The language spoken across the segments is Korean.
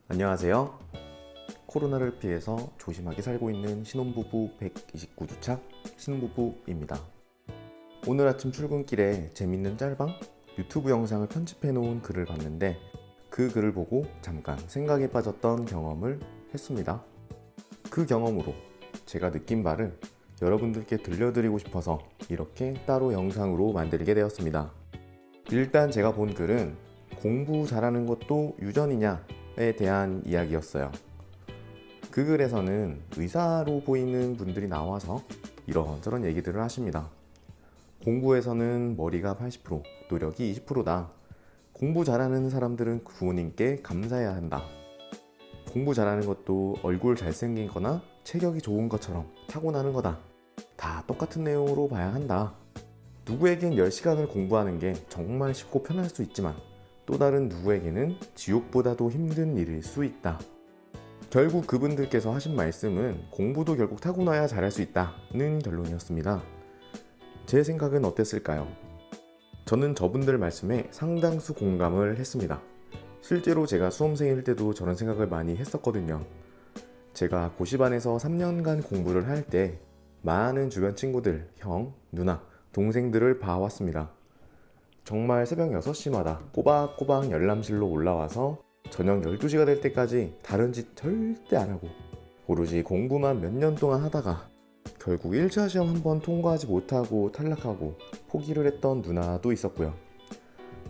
안녕하세요. 코로나를 피해서 조심하게 살고 있는 신혼부부 129주차 신혼부부입니다. 오늘 아침 출근길에 재밌는 짤방 유튜브 영상을 편집해 놓은 글을 봤는데 그 글을 보고 잠깐 생각에 빠졌던 경험을 했습니다. 그 경험으로 제가 느낀 바를 여러분들께 들려드리고 싶어서 이렇게 따로 영상으로 만들게 되었습니다. 일단 제가 본 글은 공부 잘하는 것도 유전이냐에 대한 이야기였어요. 그 글에서는 의사로 보이는 분들이 나와서 이런저런 얘기들을 하십니다. 공부에서는 머리가 80%, 노력이 20%다. 공부 잘하는 사람들은 부모님께 감사해야 한다. 공부 잘하는 것도 얼굴 잘생긴 거나 체격이 좋은 것처럼 타고나는 거다. 다 똑같은 내용으로 봐야 한다. 누구에겐 10시간을 공부하는 게 정말 쉽고 편할 수 있지만 또 다른 누구에게는 지옥보다도 힘든 일일 수 있다. 결국 그분들께서 하신 말씀은 공부도 결국 타고나야 잘할 수 있다는 결론이었습니다. 제 생각은 어땠을까요? 저는 저분들 말씀에 상당수 공감을 했습니다. 실제로 제가 수험생일 때도 저런 생각을 많이 했었거든요. 제가 고시반에서 3년간 공부를 할 때 많은 주변 친구들, 형, 누나, 동생들을 봐왔습니다. 정말 새벽 6시마다 꼬박꼬박 열람실로 올라와서 저녁 12시가 될 때까지 다른 짓 절대 안 하고 오로지 공부만 몇 년 동안 하다가 결국 1차 시험 한 번 통과하지 못하고 탈락하고 포기를 했던 누나도 있었고요.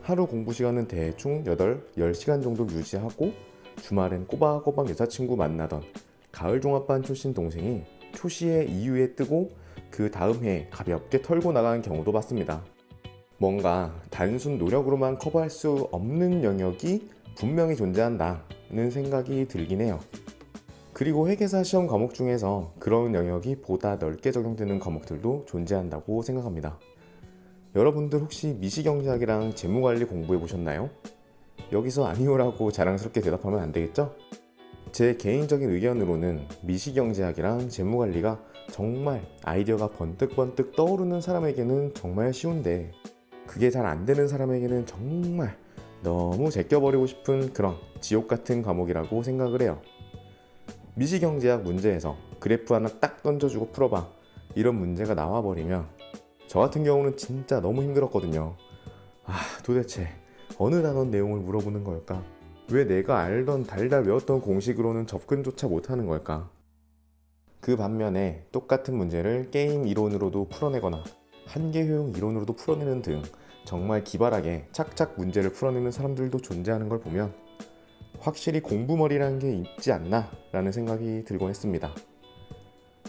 하루 공부 시간은 대충 8, 10시간 정도 유지하고 주말엔 꼬박꼬박 여자친구 만나던 가을 종합반 출신 동생이 초시에 2유에 뜨고 그 다음 해에 가볍게 털고 나가는 경우도 봤습니다. 뭔가 단순 노력으로만 커버할 수 없는 영역이 분명히 존재한다는 생각이 들긴 해요. 그리고 회계사 시험 과목 중에서 그런 영역이 보다 넓게 적용되는 과목들도 존재한다고 생각합니다. 여러분들 혹시 미시경제학이랑 재무관리 공부해 보셨나요? 여기서 아니오라고 자랑스럽게 대답하면 안 되겠죠? 제 개인적인 의견으로는 미시경제학이랑 재무관리가 정말 아이디어가 번뜩번뜩 떠오르는 사람에게는 정말 쉬운데 그게 잘 안 되는 사람에게는 정말 너무 제껴버리고 싶은 그런 지옥 같은 과목이라고 생각을 해요. 미시경제학 문제에서 그래프 하나 딱 던져주고 풀어봐 이런 문제가 나와버리면 저 같은 경우는 진짜 너무 힘들었거든요. 도대체 어느 단원 내용을 물어보는 걸까? 왜 내가 알던 달달 외웠던 공식으로는 접근조차 못하는 걸까? 그 반면에 똑같은 문제를 게임 이론으로도 풀어내거나 한계효용 이론으로도 풀어내는 등 정말 기발하게 착착 문제를 풀어내는 사람들도 존재하는 걸 보면 확실히 공부머리라는 게 있지 않나 라는 생각이 들곤 했습니다.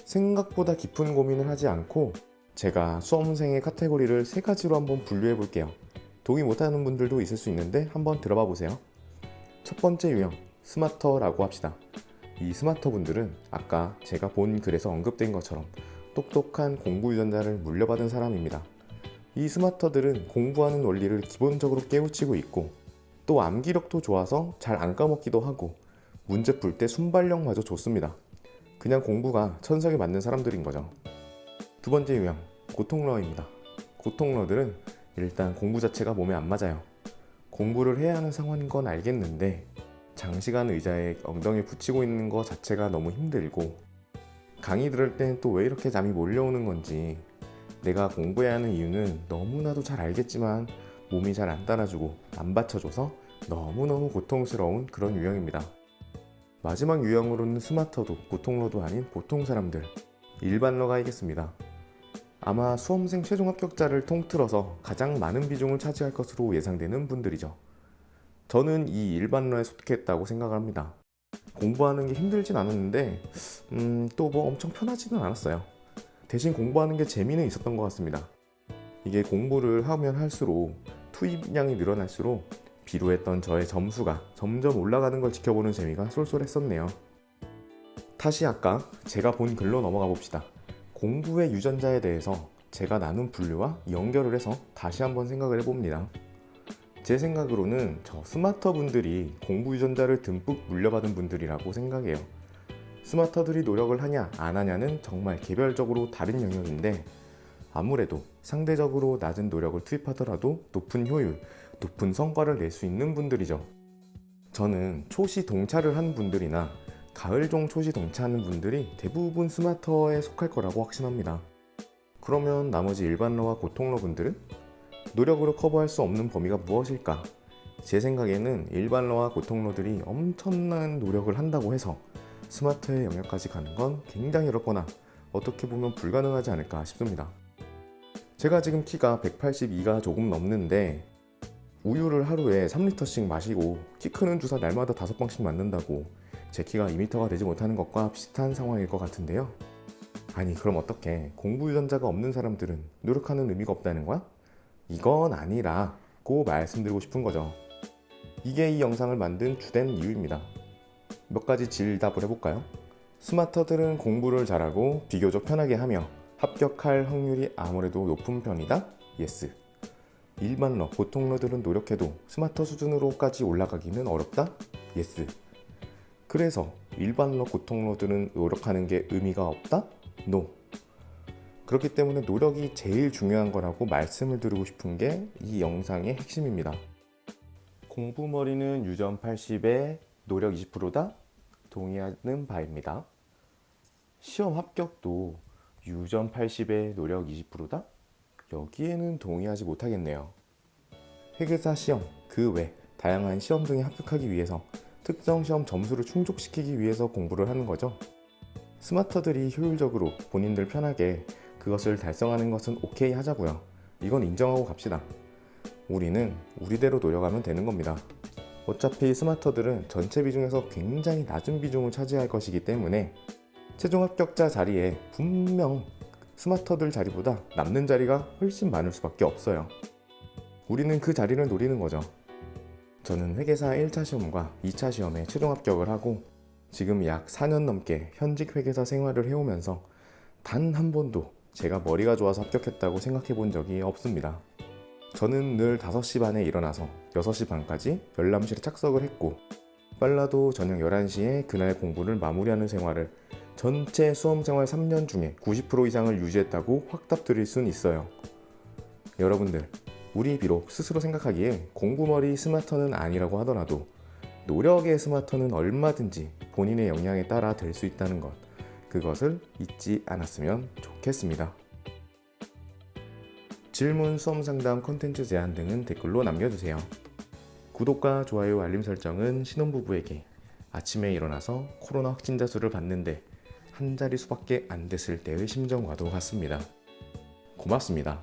생각보다 깊은 고민을 하지 않고 제가 수험생의 카테고리를 3가지로 한번 분류해 볼게요. 동의 못하는 분들도 있을 수 있는데 한번 들어봐 보세요. 첫 번째 유형, 스마터라고 합시다. 이 스마터 분들은 아까 제가 본 글에서 언급된 것처럼 똑똑한 공부 유전자를 물려받은 사람입니다. 이 스마터들은 공부하는 원리를 기본적으로 깨우치고 있고 또 암기력도 좋아서 잘 안 까먹기도 하고 문제 풀 때 순발력마저 좋습니다. 그냥 공부가 천석에 맞는 사람들인 거죠. 두 번째 유형, 고통러입니다. 고통러들은 일단 공부 자체가 몸에 안 맞아요. 공부를 해야 하는 상황인 건 알겠는데 장시간 의자에 엉덩이 붙이고 있는 거 자체가 너무 힘들고 강의 들을 땐 또 왜 이렇게 잠이 몰려오는 건지 내가 공부해야 하는 이유는 너무나도 잘 알겠지만 몸이 잘 안 따라주고 안 받쳐줘서 너무너무 고통스러운 그런 유형입니다. 마지막 유형으로는 스마터도 고통러도 아닌 보통 사람들, 일반러가 있겠습니다. 아마 수험생 최종 합격자를 통틀어서 가장 많은 비중을 차지할 것으로 예상되는 분들이죠. 저는 이 일반러에 속했다고 생각을 합니다. 공부하는 게 힘들진 않았는데 또 뭐 엄청 편하지는 않았어요. 대신 공부하는 게 재미는 있었던 것 같습니다. 이게 공부를 하면 할수록 투입량이 늘어날수록 비루했던 저의 점수가 점점 올라가는 걸 지켜보는 재미가 쏠쏠했었네요. 다시 아까 제가 본 글로 넘어가 봅시다. 공부의 유전자에 대해서 제가 나눈 분류와 연결을 해서 다시 한번 생각을 해봅니다. 제 생각으로는 저 스마터 분들이 공부 유전자를 듬뿍 물려받은 분들이라고 생각해요. 스마터들이 노력을 하냐 안 하냐는 정말 개별적으로 다른 영역인데 아무래도 상대적으로 낮은 노력을 투입하더라도 높은 효율, 높은 성과를 낼 수 있는 분들이죠. 저는 초시 동차를 한 분들이나 가을종 초시 동차하는 분들이 대부분 스마터에 속할 거라고 확신합니다. 그러면 나머지 일반러와 고통러 분들은? 노력으로 커버할 수 없는 범위가 무엇일까? 제 생각에는 일반러와 고통러들이 엄청난 노력을 한다고 해서 스마터의 영역까지 가는 건 굉장히 어렵거나 어떻게 보면 불가능하지 않을까 싶습니다. 제가 지금 키가 182가 조금 넘는데 우유를 하루에 3리터씩 마시고 키 크는 주사 날마다 5방씩 맞는다고 제 키가 2m가 되지 못하는 것과 비슷한 상황일 것 같은데요. 아니 그럼 어떻게 공부 유전자가 없는 사람들은 노력하는 의미가 없다는 거야? 이건 아니라고 말씀드리고 싶은 거죠. 이게 이 영상을 만든 주된 이유입니다. 몇 가지 질답을 해볼까요? 스마터들은 공부를 잘하고 비교적 편하게 하며 합격할 확률이 아무래도 높은 편이다? 예스. 일반러, 보통러들은 노력해도 스마터 수준으로까지 올라가기는 어렵다? 예스. 그래서 일반러, 고통러들은 노력하는 게 의미가 없다? 노. 그렇기 때문에 노력이 제일 중요한 거라고 말씀을 드리고 싶은 게 이 영상의 핵심입니다. 공부머리는 유전 80에 노력 20%다? 동의하는 바입니다. 시험 합격도 유전 80에 노력 20%다? 여기에는 동의하지 못하겠네요. 회계사 시험, 그 외 다양한 시험 등에 합격하기 위해서 특정 시험 점수를 충족시키기 위해서 공부를 하는 거죠. 스마터들이 효율적으로 본인들 편하게 그것을 달성하는 것은 오케이 하자고요. 이건 인정하고 갑시다. 우리는 우리대로 노력하면 되는 겁니다. 어차피 스마터들은 전체 비중에서 굉장히 낮은 비중을 차지할 것이기 때문에 최종 합격자 자리에 분명 스마터들 자리보다 남는 자리가 훨씬 많을 수밖에 없어요. 우리는 그 자리를 노리는 거죠. 저는 회계사 1차 시험과 2차 시험에 최종 합격을 하고 지금 약 4년 넘게 현직 회계사 생활을 해오면서 단 한 번도 제가 머리가 좋아서 합격했다고 생각해 본 적이 없습니다. 저는 늘 5시 반에 일어나서 6시 반까지 열람실에 착석을 했고 빨라도 저녁 11시에 그날 공부를 마무리하는 생활을 전체 수험생활 3년 중에 90% 이상을 유지했다고 확답 드릴 순 있어요. 여러분들, 우리 비록 스스로 생각하기에 공부머리 스마터는 아니라고 하더라도 노력의 스마터는 얼마든지 본인의 역량에 따라 될 수 있다는 것, 그것을 잊지 않았으면 좋겠습니다. 질문, 수험 상담, 콘텐츠 제안 등은 댓글로 남겨주세요. 구독과 좋아요, 알림 설정은 신혼부부에게 아침에 일어나서 코로나 확진자 수를 봤는데 한 자릿수밖에 안 됐을 때의 심정과도 같습니다. 고맙습니다.